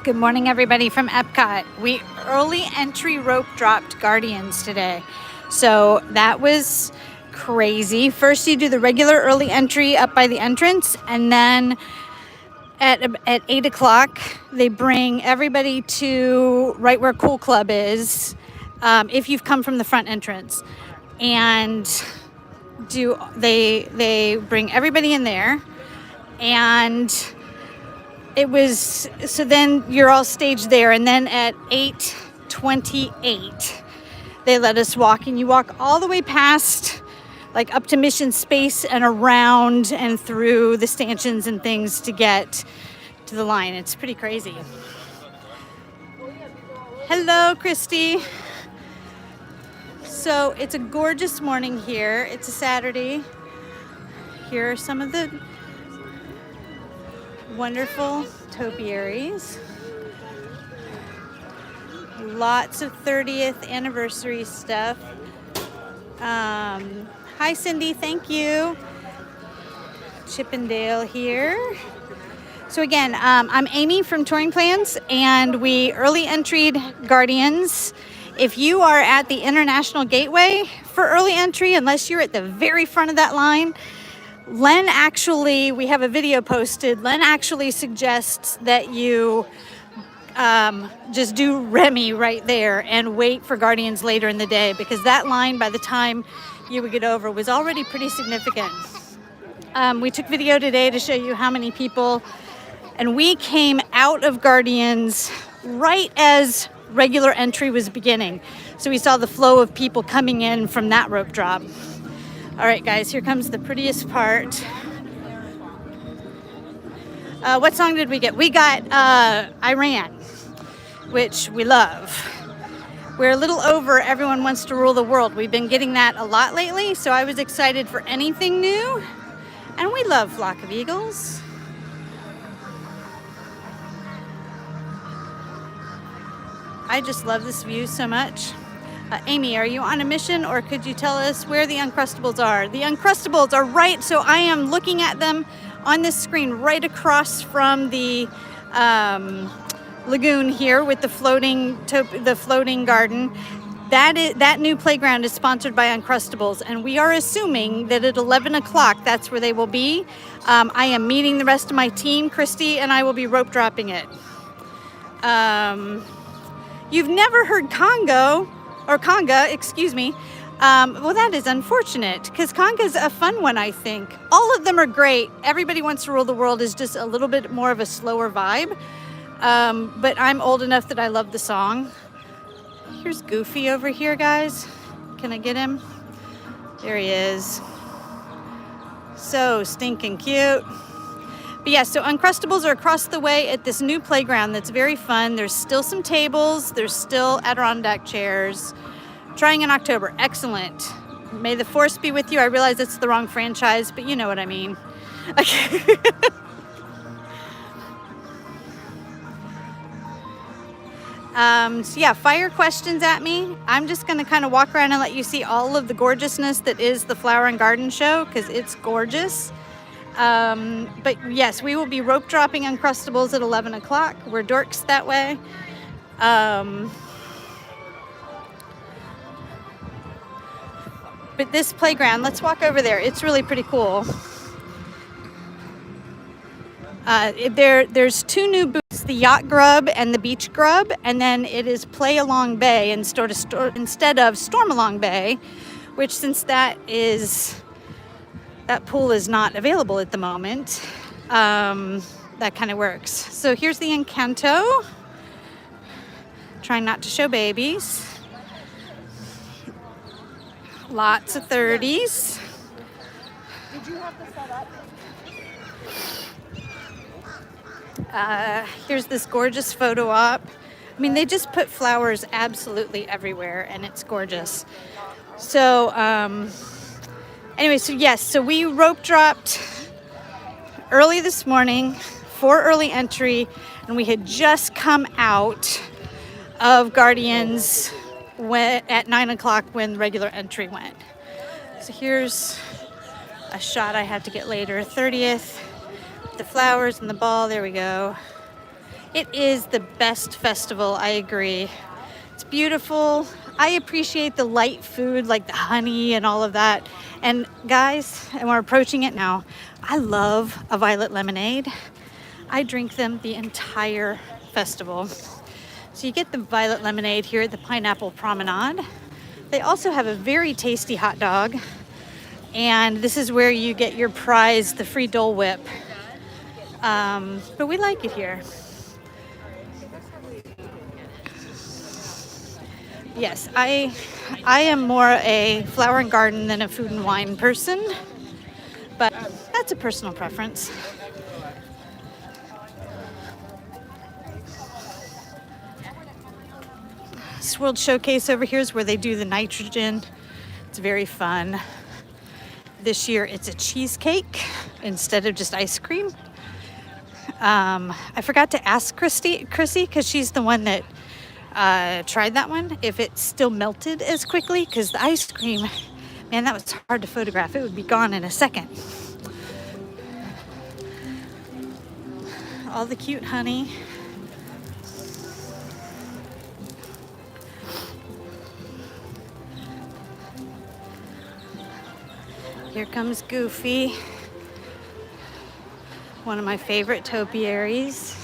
Good morning, everybody from Epcot. We early entry rope dropped Guardians today. So that was crazy. First, you do the regular early entry up by the entrance, and then at 8 o'clock, they bring everybody to right where Cool Club is, if you've come from the front entrance. And they bring everybody in there, and it was, so then you're all staged there, and then at 8:28 they let us walk, and you walk all the way past, like up to Mission Space and around and through the stanchions and things to get to the line. It's pretty crazy. Hello, Christy. So it's a gorgeous morning here. It's a Saturday. Here are some of the wonderful topiaries. Lots of 30th anniversary stuff. Hi, Cindy. Thank you. Chippendale here. So again, I'm Amy from TouringPlans, and we early entried Guardians. If you are at the International Gateway for early entry, unless you're at the very front of that line, Len actually, we have a video posted, Len actually suggests that you just do Remy right there and wait for Guardians later in the day, because that line, by the time you would get over, was already pretty significant. We took video today to show you how many people, and we came out of Guardians right as regular entry was beginning. So we saw the flow of people coming in from that rope drop. All right, guys, here comes the prettiest part. What song did we get? We got Iran, which we love. We're a little over Everyone Wants to Rule the World. We've been getting that a lot lately, so I was excited for anything new. And we love Flock of Eagles. I just love this view so much. Amy, are you on a mission, or could you tell us where the Uncrustables are? The Uncrustables are right, so I am looking at them on this screen right across from the lagoon here with the floating garden. That new playground is sponsored by Uncrustables, and we are assuming that at 11 o'clock that's where they will be. I am meeting the rest of my team, Christy, and I will be rope dropping it. You've never heard Conga, excuse me. Well, that is unfortunate, because Conga's a fun one, I think. All of them are great. Everybody Wants to Rule the World is just a little bit more of a slower vibe. But I'm old enough that I love the song. Here's Goofy over here, guys. Can I get him? There he is. So stinking cute. But yeah, so Uncrustables are across the way at this new playground that's very fun. There's still some tables. There's still Adirondack chairs. Trying in October. Excellent. May the Force be with you. I realize it's the wrong franchise, but you know what I mean. Okay. So yeah, fire questions at me. I'm just going to kind of walk around and let you see all of the gorgeousness that is the Flower and Garden Show, because it's gorgeous. But yes, we will be rope dropping Uncrustables at 11 o'clock. We're dorks that way. But this playground, let's walk over there. It's really pretty cool. There's two new booths, the Yacht Grub and the Beach Grub, and then it is Play Along Bay instead of Storm Along Bay, which, since that pool is not available at the moment, that kind of works. So here's the Encanto. Trying not to show babies. Lots of 30s. Did you have to set up? Here's this gorgeous photo op. I mean, they just put flowers absolutely everywhere, and it's gorgeous. So, anyway, so yes, so we rope dropped early this morning for early entry, and we had just come out of Guardians at 9 o'clock when regular entry went. So here's a shot I have to get later. 30th, the flowers and the ball. There we go. It is the best festival, I agree. It's beautiful. I appreciate the light food, like the honey and all of that. And guys, and we're approaching it now, I love a violet lemonade. I drink them the entire festival. So you get the violet lemonade here at the Pineapple Promenade. They also have a very tasty hot dog. And this is where you get your prize, the free Dole Whip. But we like it here. Yes, I am more a flower and garden than a food and wine person, but that's a personal preference. This World Showcase over here is where they do the nitrogen. It's very fun. This year it's a cheesecake instead of just ice cream. I forgot to ask Chrissy, because she's the one that tried that one, if it still melted as quickly, because the ice cream, man, that was hard to photograph. It would be gone in a second. All the cute honey. Here comes Goofy, one of my favorite topiaries.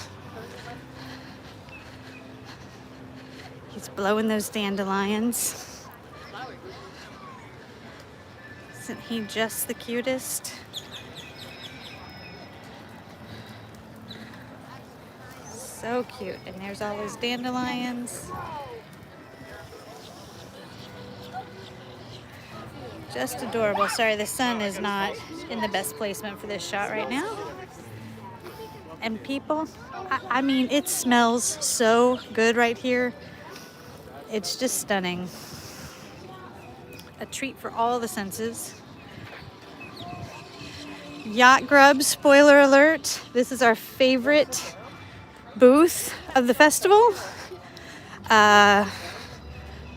He's blowing those dandelions. Isn't he just the cutest? So cute. And there's all those dandelions. Just adorable. Sorry, the sun is not in the best placement for this shot right now. And people, I mean, it smells so good right here. It's just stunning. A treat for all the senses. Yacht Grub, spoiler alert. This is our favorite booth of the festival.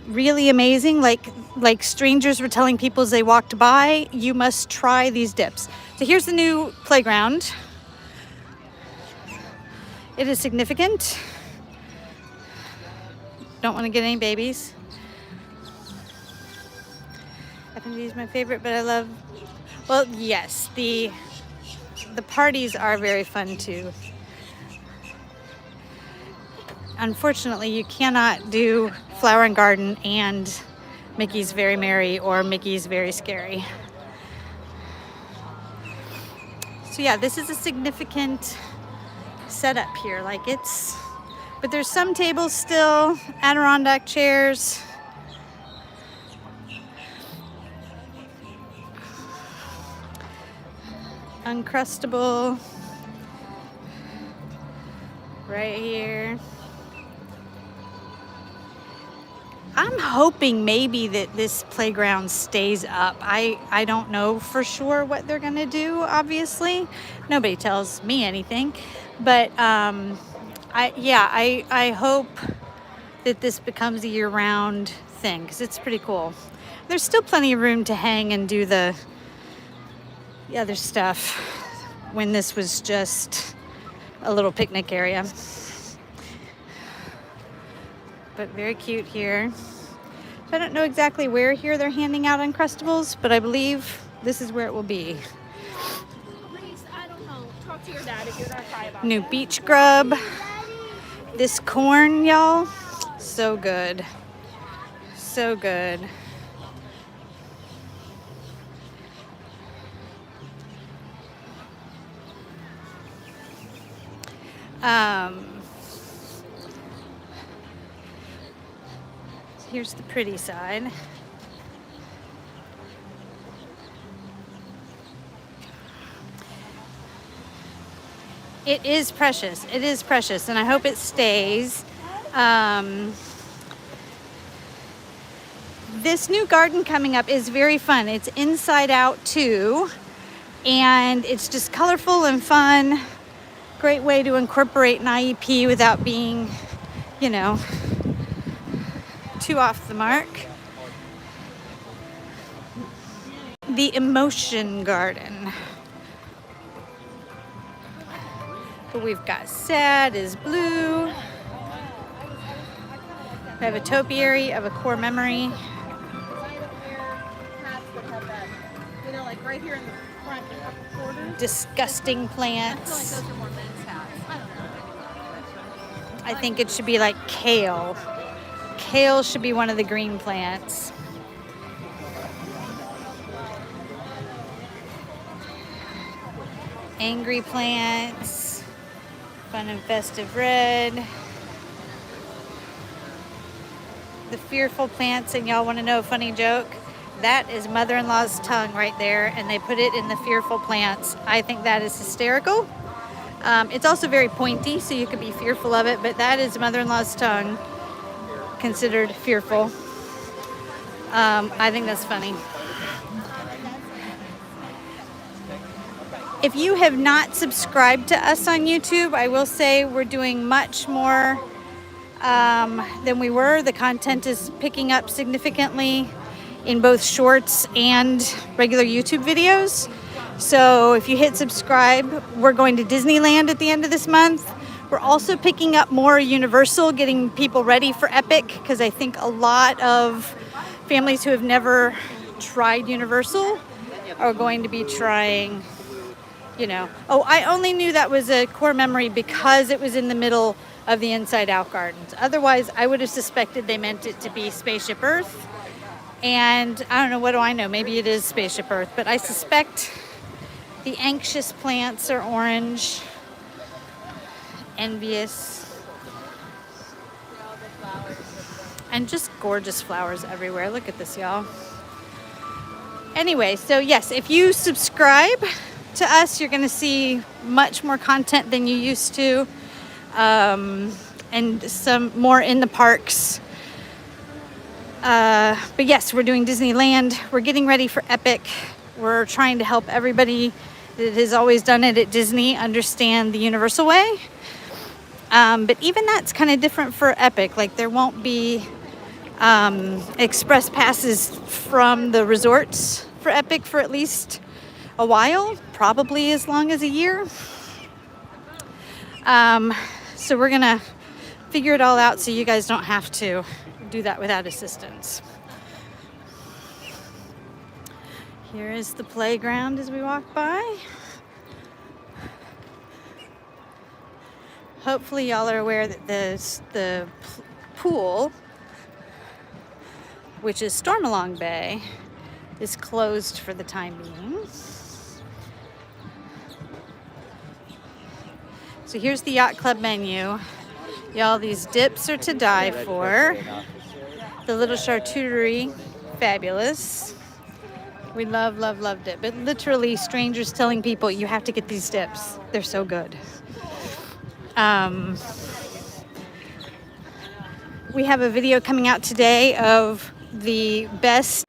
Really amazing. Like strangers were telling people as they walked by, you must try these dips. So here's the new playground. It is significant. Don't want to get any babies. F&B is my favorite, but I love, well, yes, the parties are very fun too. Unfortunately, you cannot do Flower and Garden and Mickey's Very Merry or Mickey's Very Scary. So yeah, this is a significant setup here. Like but there's some tables still, Adirondack chairs. Uncrustable. Right here. I'm hoping maybe that this playground stays up. I don't know for sure what they're gonna do, obviously. Nobody tells me anything. But I hope that this becomes a year-round thing, because it's pretty cool. There's still plenty of room to hang and do the other stuff when this was just a little picnic area. But very cute here. I don't know exactly where here they're handing out Uncrustables, but I believe this is where it will be. I don't know. Talk to your dad if you're gonna cry about New beach grub. This corn, y'all, so good. So good. Here's the pretty side. It is precious. It is precious, and I hope it stays. This new garden coming up is very fun. It's inside out too, and it's just colorful and fun. Great way to incorporate an IEP without being, too off the mark. The Emotion Garden. But we've got sad is blue. We have a topiary of a core memory. I don't wear hats that have that, you know, like right here in the front, the upper quarters. Disgusting I feel like plants. those are more men's hats. I don't know. I think it should be like kale. Kale should be one of the green plants. Angry plants. Fun and festive red. The fearful plants, and y'all want to know a funny joke? That is mother-in-law's tongue right there, and they put it in the fearful plants. I think that is hysterical. It's also very pointy, so you could be fearful of it, but that is mother-in-law's tongue, considered fearful. I think that's funny. If you have not subscribed to us on YouTube, I will say we're doing much more than we were. The content is picking up significantly in both shorts and regular YouTube videos. So if you hit subscribe, we're going to Disneyland at the end of this month. We're also picking up more Universal, getting people ready for Epic, because I think a lot of families who have never tried Universal are going to be trying, you know. Oh, I only knew that was a core memory because it was in the middle of the Inside Out Gardens. Otherwise, I would have suspected they meant it to be Spaceship Earth. And I don't know, what do I know? Maybe it is Spaceship Earth, but I suspect the anxious plants are orange. Envious. And just gorgeous flowers everywhere. Look at this, y'all. Anyway, so yes, if you subscribe to us, you're gonna see much more content than you used to. And some more in the parks. But yes, we're doing Disneyland. We're getting ready for Epic. We're trying to help everybody that has always done it at Disney understand the Universal way. But even that's kind of different for Epic. Like, there won't be express passes from the resorts for Epic for at least a while, probably as long as a year. So we're gonna figure it all out so you guys don't have to do that without assistance. Here is the playground as we walk by. Hopefully y'all are aware that the pool, which is Stormalong Bay, is closed for the time being. So here's the Yacht Club menu. Y'all, these dips are to die for. The little charcuterie, fabulous. We love, love, love dip. But literally, strangers telling people you have to get these dips. They're so good. We have a video coming out today of the best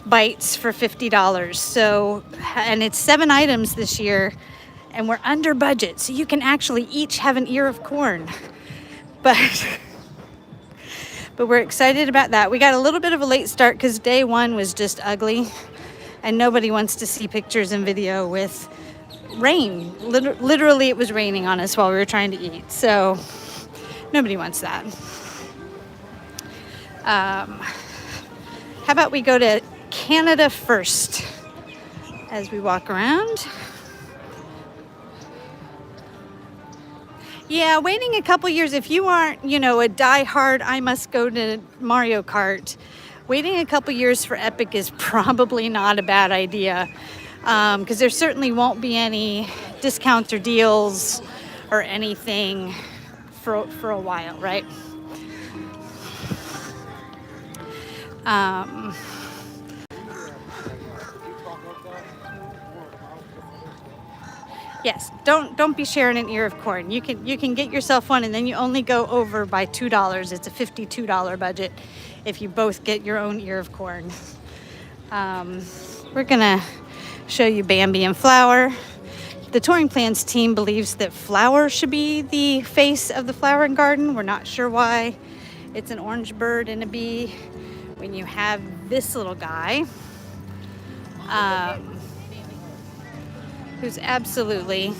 bites for $50. So, and it's 7 items this year, and we're under budget, so you can actually each have an ear of corn. But we're excited about that. We got a little bit of a late start because day one was just ugly, and nobody wants to see pictures and video with rain. Literally, it was raining on us while we were trying to eat, so nobody wants that. How about we go to Canada first as we walk around? Yeah, waiting a couple years, if you aren't, you know, a die-hard, I must go to Mario Kart, waiting a couple years for Epic is probably not a bad idea, because there certainly won't be any discounts or deals or anything for a while, right? Yes, don't be sharing an ear of corn. You can get yourself one, and then you only go over by $2. It's a $52 budget if you both get your own ear of corn. We're gonna show you Bambi and Flower. The TouringPlans team believes that Flower should be the face of the flower and garden. We're not sure why. It's an orange bird and a bee when you have this little guy. Who's absolutely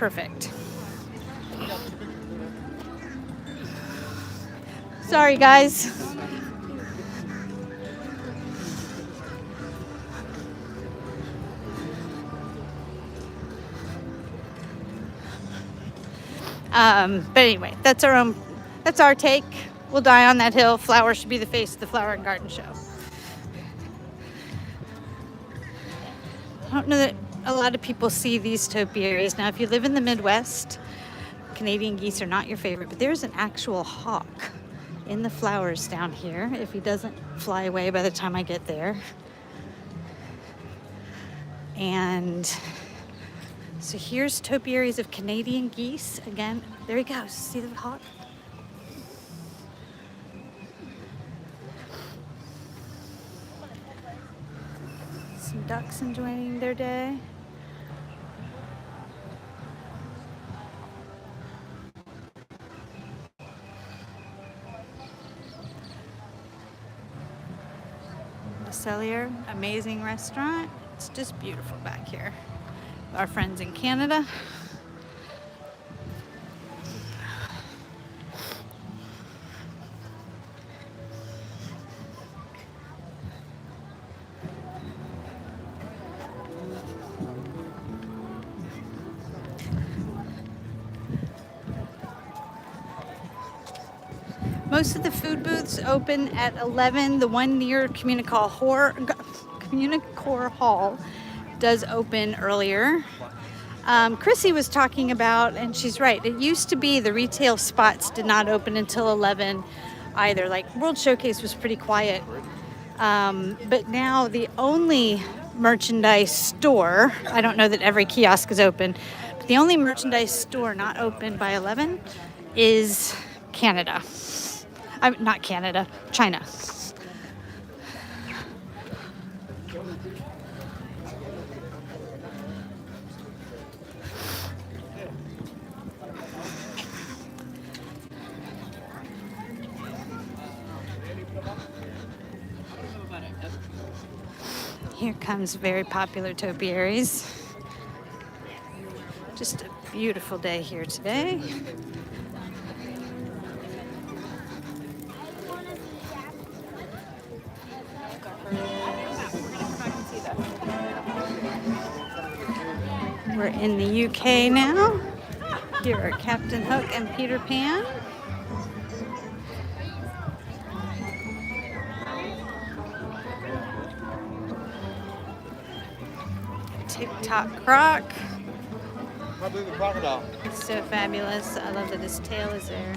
perfect. Sorry, guys. But anyway, that's our take. We'll die on that hill. Flowers should be the face of the flower and garden show. I don't know that a lot of people see these topiaries. Now, if you live in the Midwest, Canadian geese are not your favorite, but there's an actual hawk in the flowers down here if he doesn't fly away by the time I get there. And so here's topiaries of Canadian geese. Again, there he goes. See the hawk? Some ducks enjoying their day. The Cellier, amazing restaurant. It's just beautiful back here. Our friends in Canada. Most of the food booths open at 11. The one near Communicore Hall does open earlier. Chrissy was talking about, and she's right, it used to be the retail spots did not open until 11 either. Like World Showcase was pretty quiet. But now the only merchandise store, I don't know that every kiosk is open, but the only merchandise store not open by 11 is Canada. Not Canada, China. Here comes very popular topiaries. Just a beautiful day here today. We're in the UK now. Here are Captain Hook and Peter Pan. TikTok Croc. How big a crocodile? It's so fabulous. I love that his tail is there.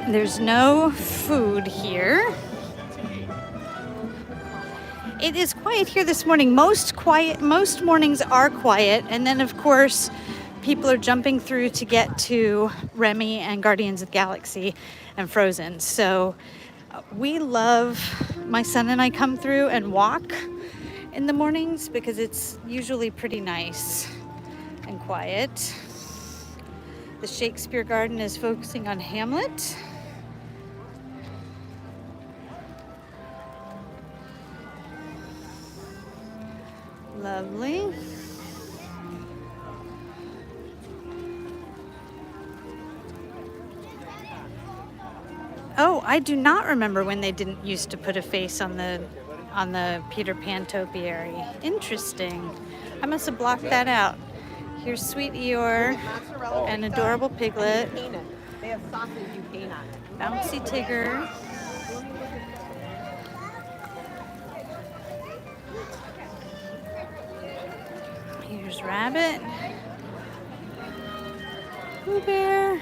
There's no food here. It is quiet here this morning. Most mornings are quiet, and then of course people are jumping through to get to Remy and Guardians of the Galaxy and Frozen. So we love, my son and I come through and walk in the mornings because it's usually pretty nice and quiet. The Shakespeare Garden is focusing on Hamlet. Lovely. Oh, I do not remember when they didn't used to put a face on the Peter Pan topiary. Interesting. I must have blocked that out. Here's Sweet Eeyore, an adorable piglet, They have sausage you paint on it. Bouncy Tigger. Here's Rabbit, Pooh Bear.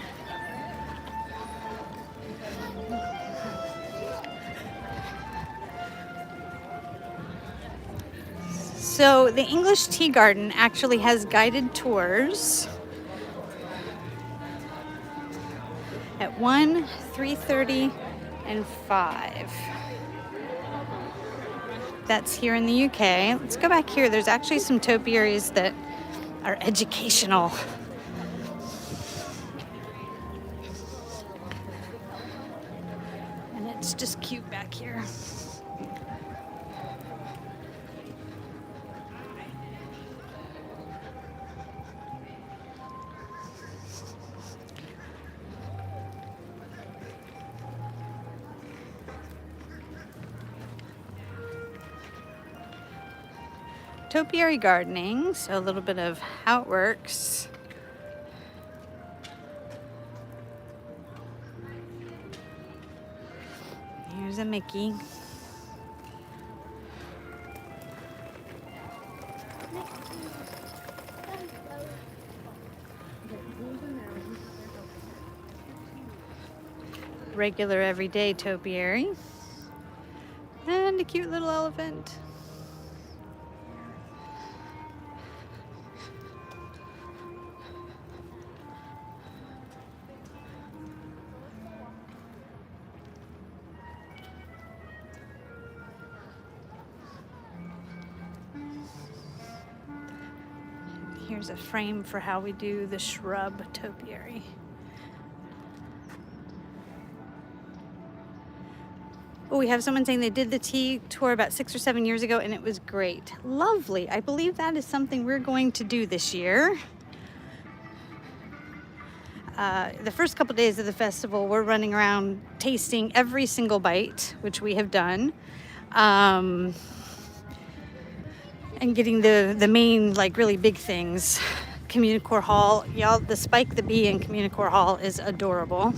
So the English Tea Garden actually has guided tours at 1, 3:30, and 5. That's here in the UK. Let's go back here. There's actually some topiaries that are educational. And it's just cute back here. Topiary gardening, so a little bit of how it works. Here's a Mickey. Regular everyday topiary. And a cute little elephant. Here's a frame for how we do the shrub topiary. Oh, we have someone saying they did the tea tour about 6 or 7 years ago and it was great. Lovely. I believe that is something we're going to do this year. The first couple days of the festival, we're running around tasting every single bite, which we have done. And getting the main, like, really big things. Communicore Hall. Y'all, the Spike the Bee in Communicore Hall is adorable.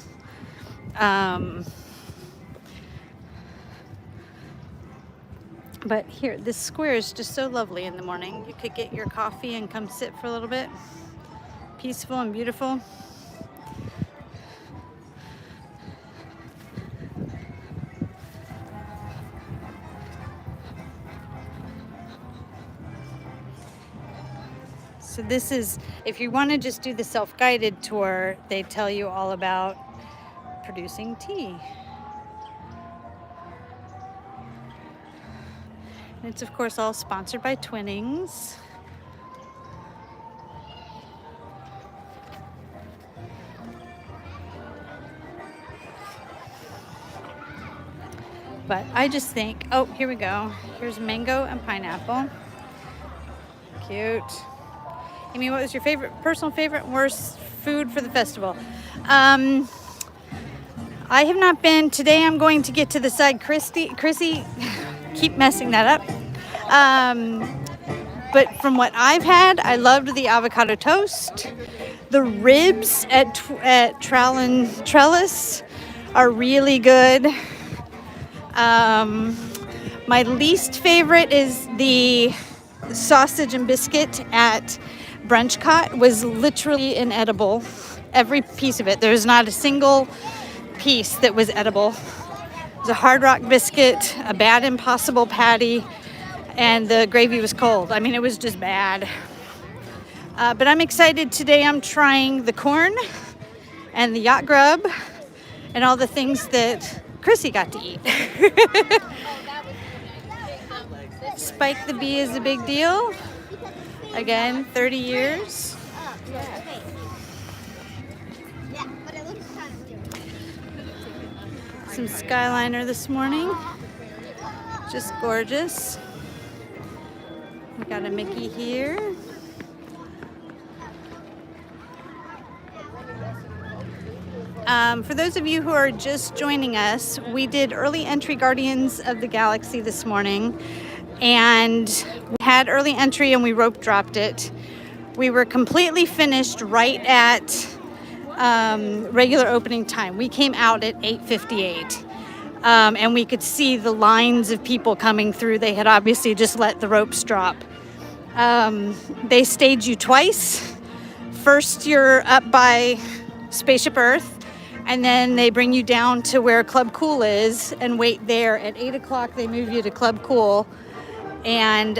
But here, this square is just so lovely in the morning. You could get your coffee and come sit for a little bit. Peaceful and beautiful. So this is, if you want to just do the self-guided tour, they tell you all about producing tea. And it's of course all sponsored by Twinnings. But I just think, oh, here we go. Here's mango and pineapple. Cute. Amy, what was your personal favorite, worst food for the festival? I have not been. Today I'm going to get to the side. Chrissy, keep messing that up. But from what I've had, I loved the avocado toast. The ribs at Trellis are really good. My least favorite is the sausage and biscuit at Brunchcott. Was literally inedible. Every piece of it. There's not a single piece that was edible. It was a Hard Rock biscuit, a bad Impossible patty, and the gravy was cold. I mean, it was just bad. But I'm excited. Today I'm trying the corn and the yacht grub and all the things that Chrissy got to eat. Spike the Bee is a big deal. Again, 30 years. Some Skyliner this morning. Just gorgeous. We got a Mickey here. For those of you who are just joining us, we did early entry Guardians of the Galaxy this morning. And we had early entry and we rope dropped it. We were completely finished right at regular opening time. We came out at 8:58. And we could see the lines of people coming through. They had obviously just let the ropes drop. They stage you twice. First, you're up by Spaceship Earth, and then they bring you down to where Club Cool is and wait there. At 8 o'clock, they move you to Club Cool, and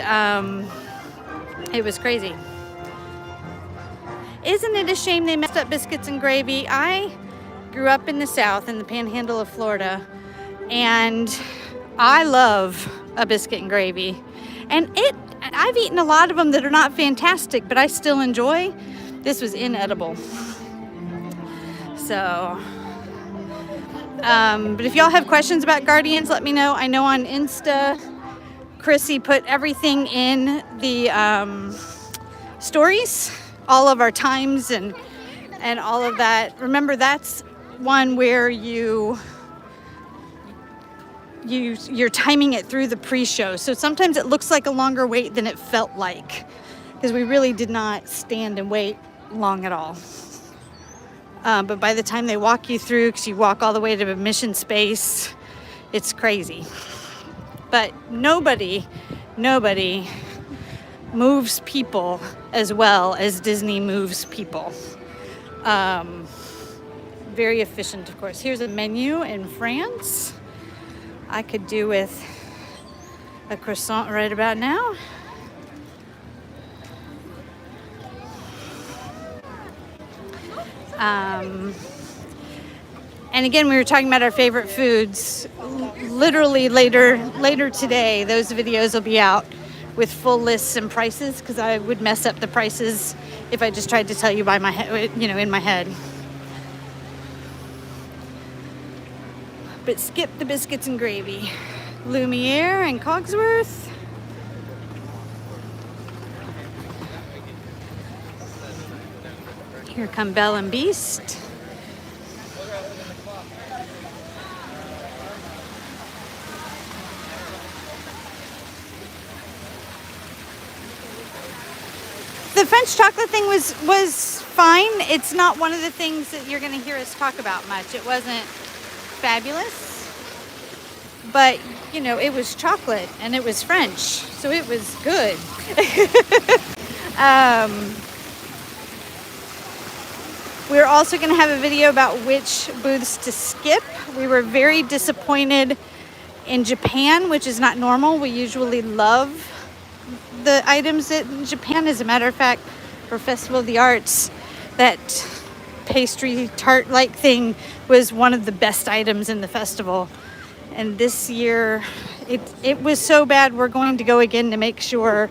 it was crazy. Isn't it a shame they messed up biscuits and gravy? I grew up in the South, in the Panhandle of Florida, and I love a biscuit and gravy. And I've eaten a lot of them that are not fantastic, but I still enjoy. This was inedible. So, but if y'all have questions about Guardians, let me know. I know on Insta, Chrissy put everything in the stories, all of our times and all of that. Remember, that's one where you you're timing it through the pre-show. So sometimes it looks like a longer wait than it felt like, because we really did not stand and wait long at all. But by the time they walk you through, because you walk all the way to admission space, it's crazy. But nobody moves people as well as Disney moves people. Very efficient, of course. Here's a menu in France. I could do with a croissant right about now. And again, we were talking about our favorite foods. Literally later today, those videos will be out with full lists and prices, because I would mess up the prices if I just tried to tell you by my head, in my head. But skip the biscuits and gravy. Lumiere and Cogsworth. Here come Belle and Beast. The French chocolate thing was fine. It's not one of the things that you're going to hear us talk about much. It wasn't fabulous, but it was chocolate and it was French, so it was good. We're also going to have a video about which booths to skip. We were very disappointed in Japan, which is not normal. We usually love the items in Japan. As a matter of fact, for Festival of the Arts, that pastry tart-like thing was one of the best items in the festival. And this year, it was so bad, we're going to go again to make sure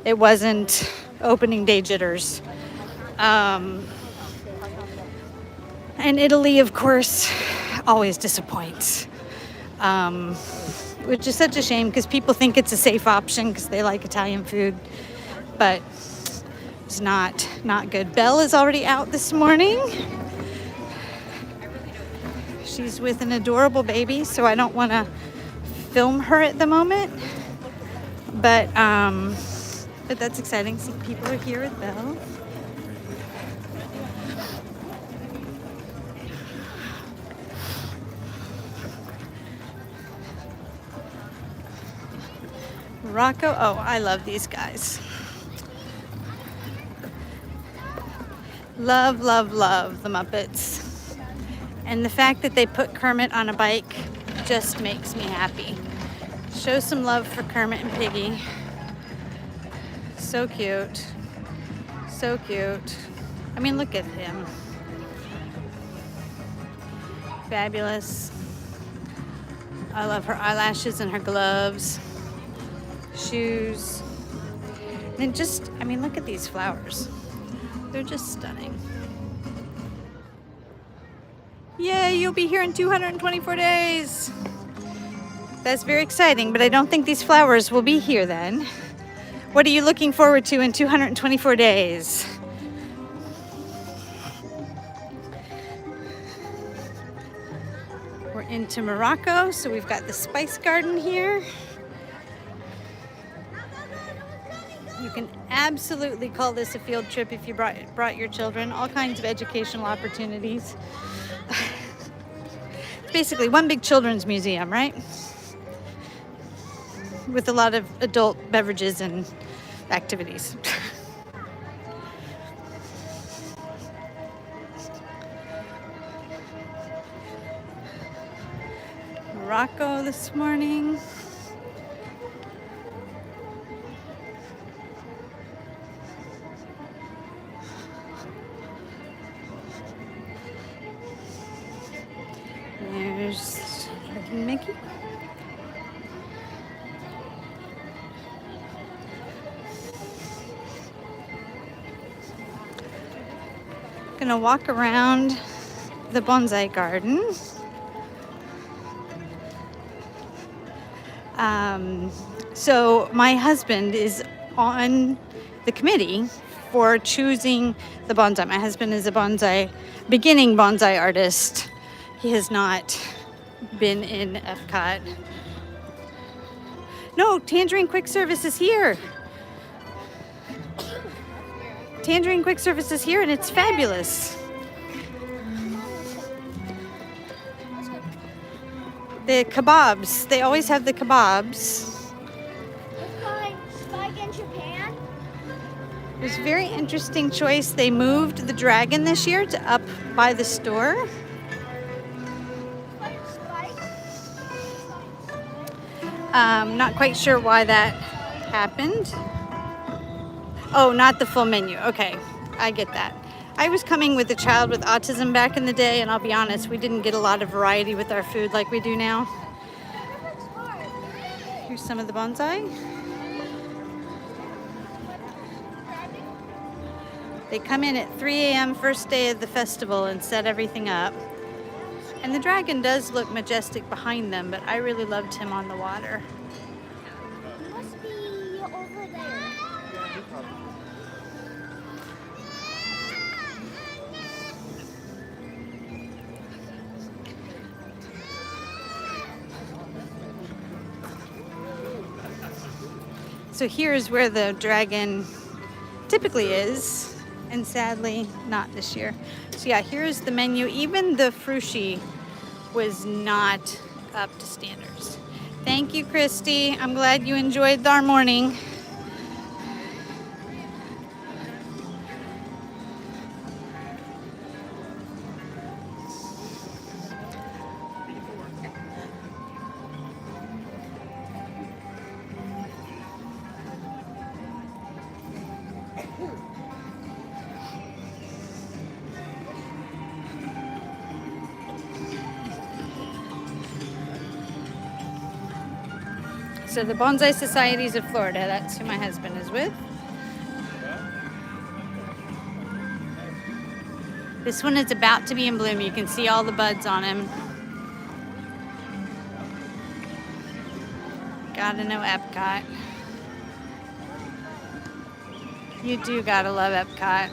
it wasn't opening day jitters. And Italy, of course, always disappoints. Which is such a shame, because people think it's a safe option because they like Italian food, but it's not good. Belle is already out this morning. She's with an adorable baby, so I don't want to film her at the moment. But that's exciting. See, people are here with Belle. Rocco, oh, I love these guys. Love, love, love the Muppets. And the fact that they put Kermit on a bike just makes me happy. Show some love for Kermit and Piggy. So cute. So cute. I mean, look at him. Fabulous. I love her eyelashes and her gloves. Shoes. And just, I mean, look at these flowers. They're just stunning. Yay, you'll be here in 224 days. That's very exciting, but I don't think these flowers will be here then. What are you looking forward to in 224 days? We're into Morocco, so we've got the Spice Garden here. You can absolutely call this a field trip if you brought your children. All kinds of educational opportunities. It's basically one big children's museum, right? With a lot of adult beverages and activities. Morocco this morning. There's Mickey. Gonna walk around the bonsai garden. So my husband is on the committee for choosing the bonsai. My husband is a beginning bonsai artist. He has not been in Epcot No, Tangerine Quick Service is here. Tangerine Quick Service is here and it's fabulous. The kebabs, they always have the kebabs. Spike in Japan. It was a very interesting choice. They moved the dragon this year to up by the store. Not quite sure why that happened. Oh, not the full menu. Okay, I get that. I was coming with a child with autism back in the day, and I'll be honest, we didn't get a lot of variety with our food like we do now. Here's some of the bonsai. They come in at 3 a.m. first day of the festival and set everything up. And the dragon does look majestic behind them, but I really loved him on the water. It must be over there. So here's where the dragon typically is, and sadly not this year. So yeah, here's the menu. Even the frushi was not up to standards. Thank you, Christy. I'm glad you enjoyed our morning. So the Bonsai Societies of Florida, that's who my husband is with. This one is about to be in bloom. You can see all the buds on him. Gotta know Epcot. You do gotta love Epcot.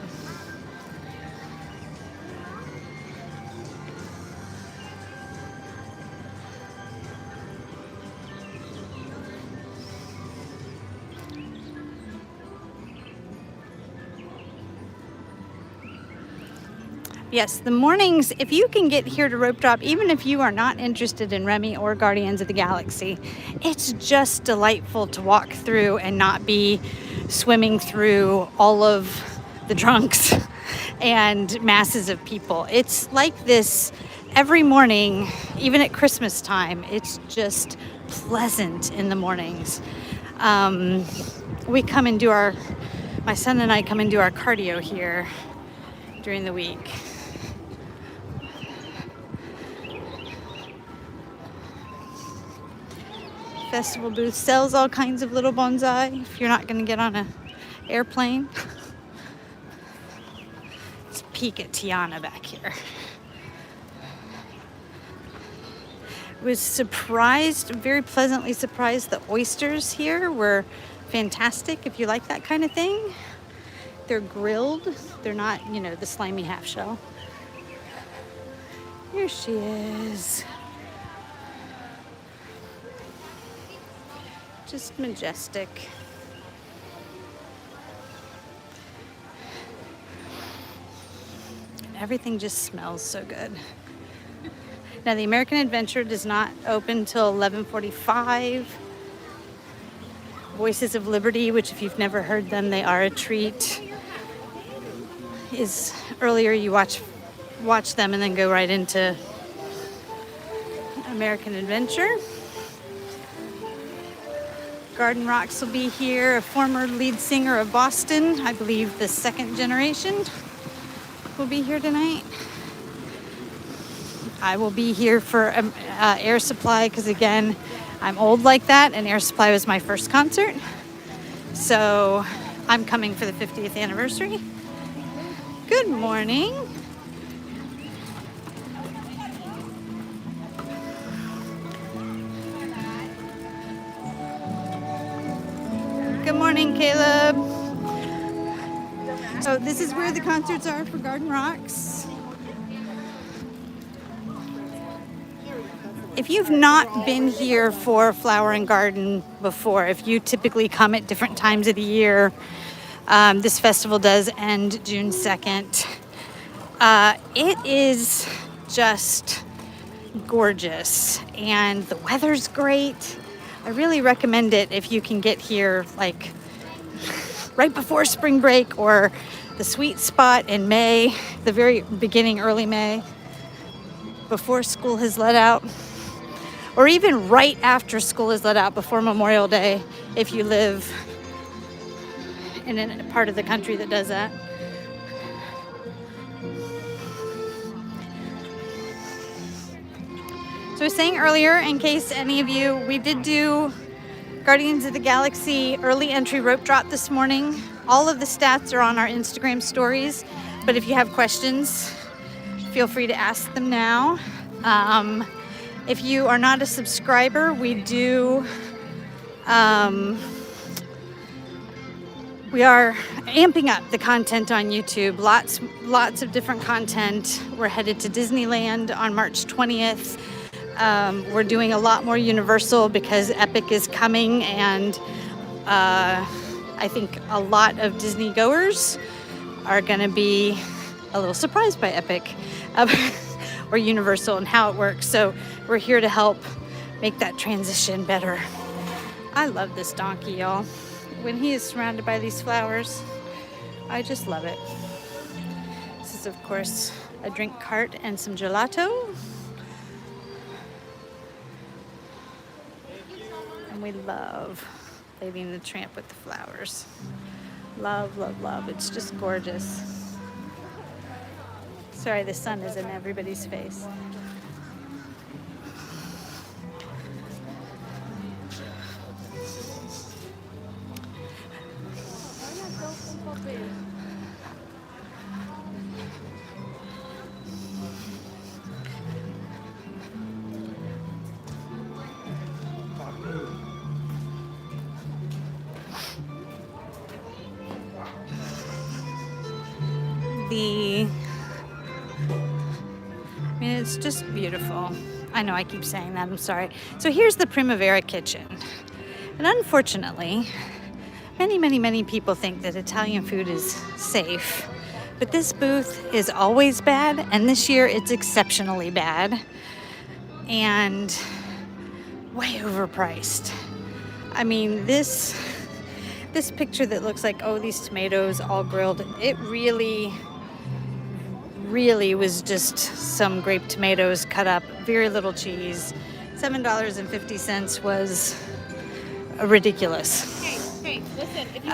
Yes, the mornings, if you can get here to Rope Drop, even if you are not interested in Remy or Guardians of the Galaxy, it's just delightful to walk through and not be swimming through all of the trunks and masses of people. It's like this every morning, even at Christmas time. It's just pleasant in the mornings. We come and do my son and I come and do our cardio here during the week. Festival booth sells all kinds of little bonsai if you're not going to get on an airplane. Let's peek at Tiana back here. Was surprised, very pleasantly surprised, the oysters here were fantastic if you like that kind of thing. They're grilled. They're not, the slimy half shell. Here she is. Just majestic. Everything just smells so good. Now the American Adventure does not open till 11:45. Voices of Liberty, which if you've never heard them, they are a treat. Is earlier you watch them and then go right into American Adventure. Garden Rocks will be here. A former lead singer of Boston, I believe the second generation, will be here tonight. I will be here for Air Supply because, again, I'm old like that, and Air Supply was my first concert. So I'm coming for the 50th anniversary. Good morning. Good morning, Caleb. So this is where the concerts are for Garden Rocks. If you've not been here for Flower and Garden before, if you typically come at different times of the year, this festival does end June 2nd. It is just gorgeous and the weather's great. I really recommend it if you can get here like right before spring break or the sweet spot in May, the very beginning, early May, before school has let out, or even right after school is let out before Memorial Day if you live in a part of the country that does that. So I was saying earlier, in case any of you, we did do Guardians of the Galaxy early entry rope drop this morning. All of the stats are on our Instagram stories, but if you have questions, feel free to ask them now. If you are not a subscriber, we are amping up the content on YouTube. Lots of different content. We're headed to Disneyland on March 20th. We're doing a lot more Universal because Epic is coming, and I think a lot of Disney goers are going to be a little surprised by Epic or Universal and how it works. So we're here to help make that transition better. I love this donkey, y'all. When he is surrounded by these flowers, I just love it. This is, of course, a drink cart and some gelato. And we love Lady and the Tramp with the flowers. Love, love, love. It's just gorgeous. Sorry, the sun is in everybody's face. It's just beautiful. I know I keep saying that, I'm sorry. So here's the Primavera Kitchen. And unfortunately, many people think that Italian food is safe. But this booth is always bad, and this year it's exceptionally bad. And way overpriced. I mean, this picture that looks like, oh, these tomatoes all grilled, it really was just some grape tomatoes cut up, very little cheese. $7.50 was ridiculous. Hey, listen, if you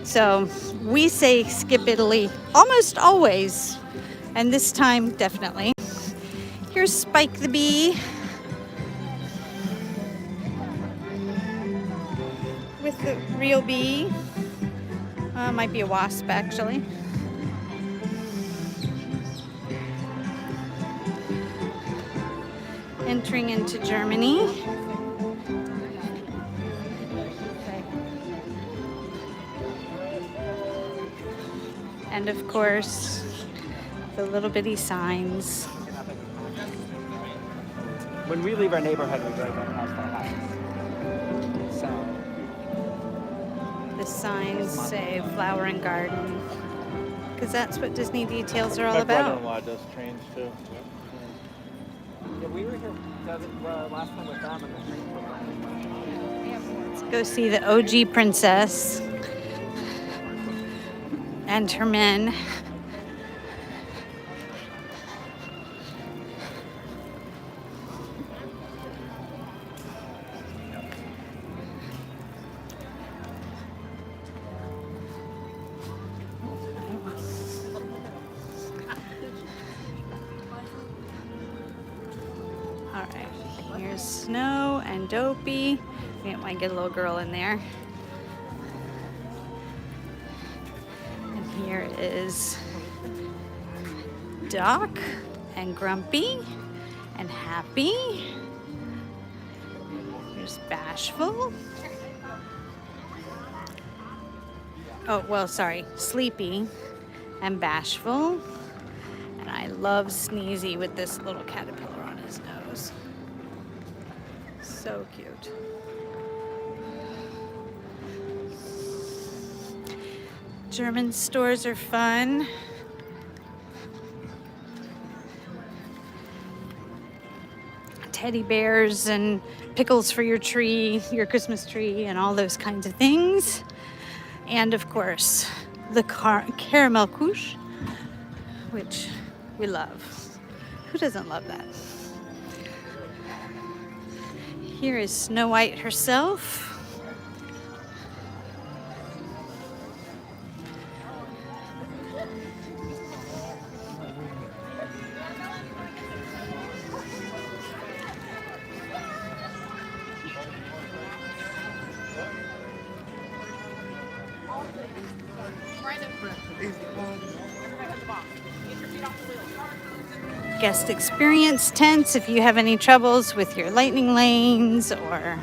So we say skip Italy almost always, and this time definitely. Here's Spike the Bee with the real bee. Might be a wasp, actually. Entering into Germany. And of course, the little bitty signs. When we leave our neighborhood, we drive right past our house. So The signs say Flower and Garden, because that's what Disney details are all My about. brother-in-law does trains too. yeah, we were here last time with them, and the train was Let's go see the OG princess and her men. All right, here's Snow and Dopey. We didn't want to get a little girl in there. And here is Doc and Grumpy and Happy. Here's Bashful. Oh, well, sorry, Sleepy and Bashful. And I loves Sneezy with this little caterpillar on his nose. So cute. German stores are fun. Teddy bears and pickles for your tree, your Christmas tree, and all those kinds of things. And of course, the caramel couche, which we love. Who doesn't love that? Here is Snow White herself. Guest experience tents if you have any troubles with your lightning lanes or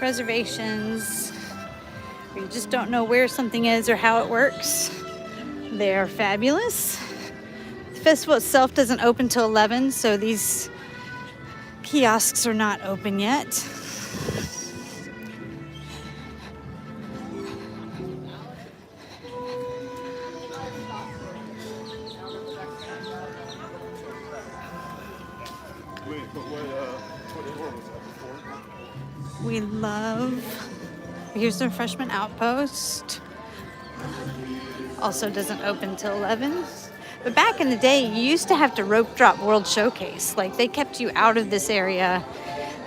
reservations, or you just don't know where something is or how it works. They're fabulous. The festival itself doesn't open till 11, so these kiosks are not open yet. We love, here's the refreshment outpost. Also doesn't open till 11. But back in the day, you used to have to rope drop World Showcase. Like, they kept you out of this area.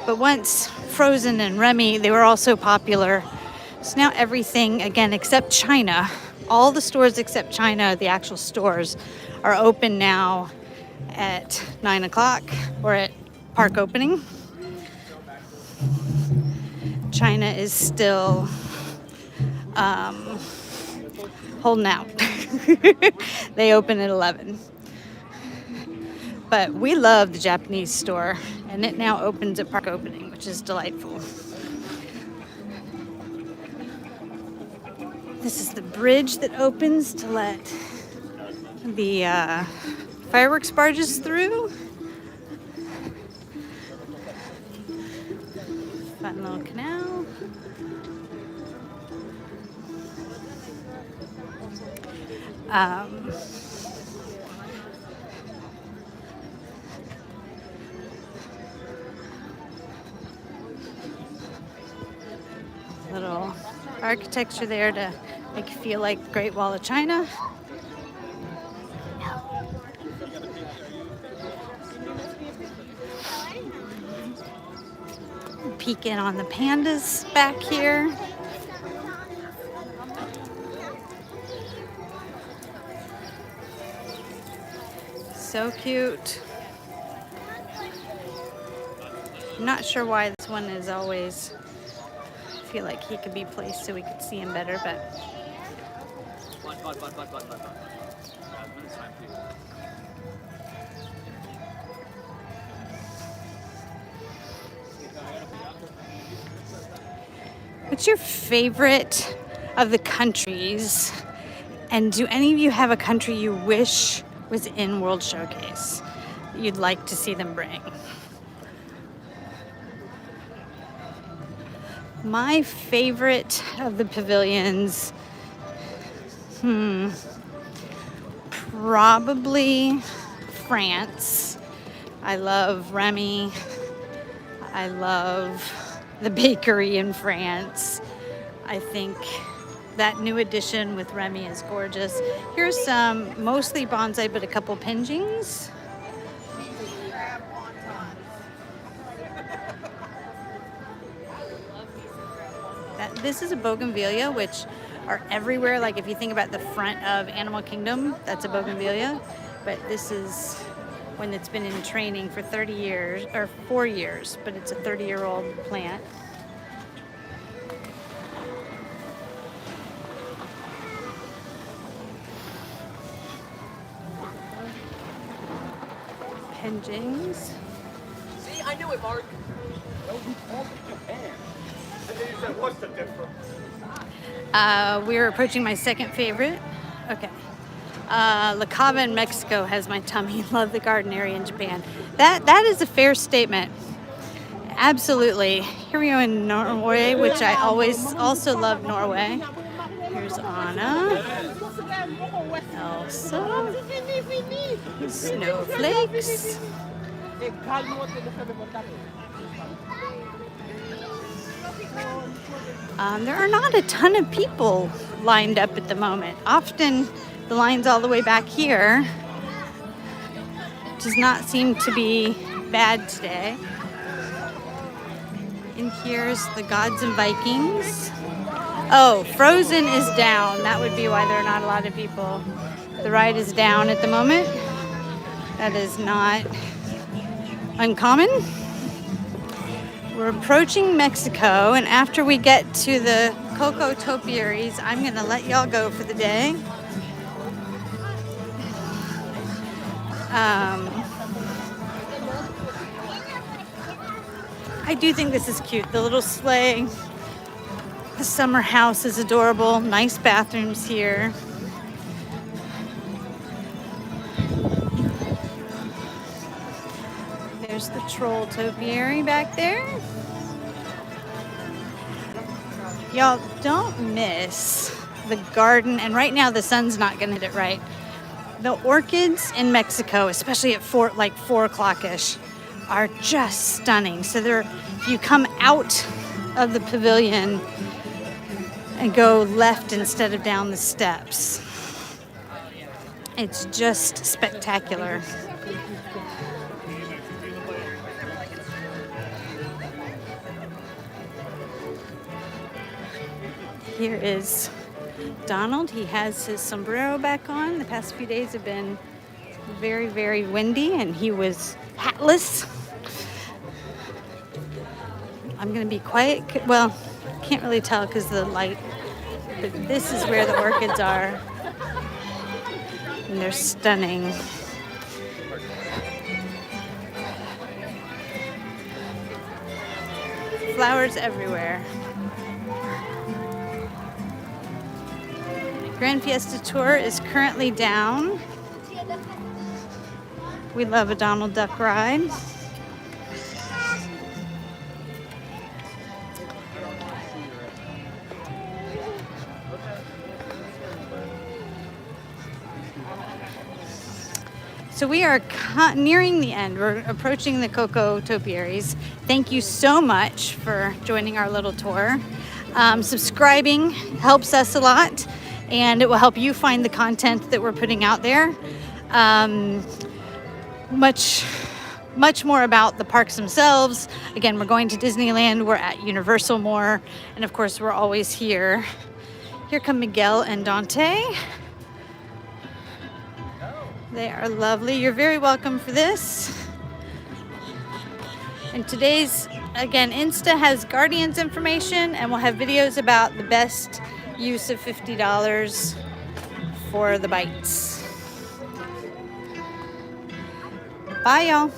But once Frozen and Remy, they were also popular. So now everything, again, except China, all the stores except China, the actual stores, are open now at 9 o'clock or at park opening. China is still holding out. They open at 11. But we love the Japanese store, and it now opens at park opening, which is delightful. This is the bridge that opens to let the fireworks barges through. Fun little canal. Little architecture there to make you feel like Great Wall of China. Peek in on the pandas back here. So cute. I'm not sure why this one is always, I feel like he could be placed so we could see him better, but what's your favorite of the countries? And do any of you have a country you wish was in World Showcase that you'd like to see them bring? My favorite of the pavilions, probably France. I love Remy. I love the bakery in France. I think that new addition with Remy is gorgeous. Here's some mostly bonsai, but a couple penjings. This is a bougainvillea, which are everywhere. Like if you think about the front of Animal Kingdom, that's a bougainvillea. But this is when it's been in training for 30 years, or 4 years, but it's a 30-year-old plant. Penjings. See, I knew it, Mark. No, we called it Japan. And then you said, what's the difference? We're approaching my second favorite. Okay. La Cava in Mexico has my tummy. Love the garden area in Japan. That is a fair statement. Absolutely. Here we go in Norway, which I always also love Norway. Here's Anna, Elsa, snowflakes. There are not a ton of people lined up at the moment. Often the line's all the way back here. Does not seem to be bad today. And here's the Gods and Vikings. Oh, Frozen is down. That would be why there are not a lot of people. The ride is down at the moment. That is not uncommon. We're approaching Mexico, and after we get to the Coco Topiaries, I'm gonna let y'all go for the day. I do think this is cute. The little sleigh, the summer house is adorable. Nice bathrooms here. There's the troll topiary back there. Y'all don't miss the garden, and right now the sun's not gonna hit it right. The orchids in Mexico, especially at 4 o'clock-ish, are just stunning. So if you come out of the pavilion and go left instead of down the steps, it's just spectacular. Here is Donald. He has his sombrero back on. The past few days have been very, very windy, and he was hatless. I'm gonna be quiet. Well, can't really tell because of the light, but this is where the orchids are, and they're stunning. Flowers everywhere. Grand Fiesta Tour is currently down. We love a Donald Duck ride. So we are nearing the end. We're approaching the Coco Topiaries. Thank you so much for joining our little tour. Subscribing helps us a lot, and it will help you find the content that we're putting out there. Much more about the parks themselves. Again, we're going to Disneyland, we're at Universal more, and of course we're always here. Here come Miguel and Dante. They are lovely. You're very welcome for this. And today's, again, Insta has Guardians information, and we'll have videos about the best use of $50 for the bites. Bye, y'all.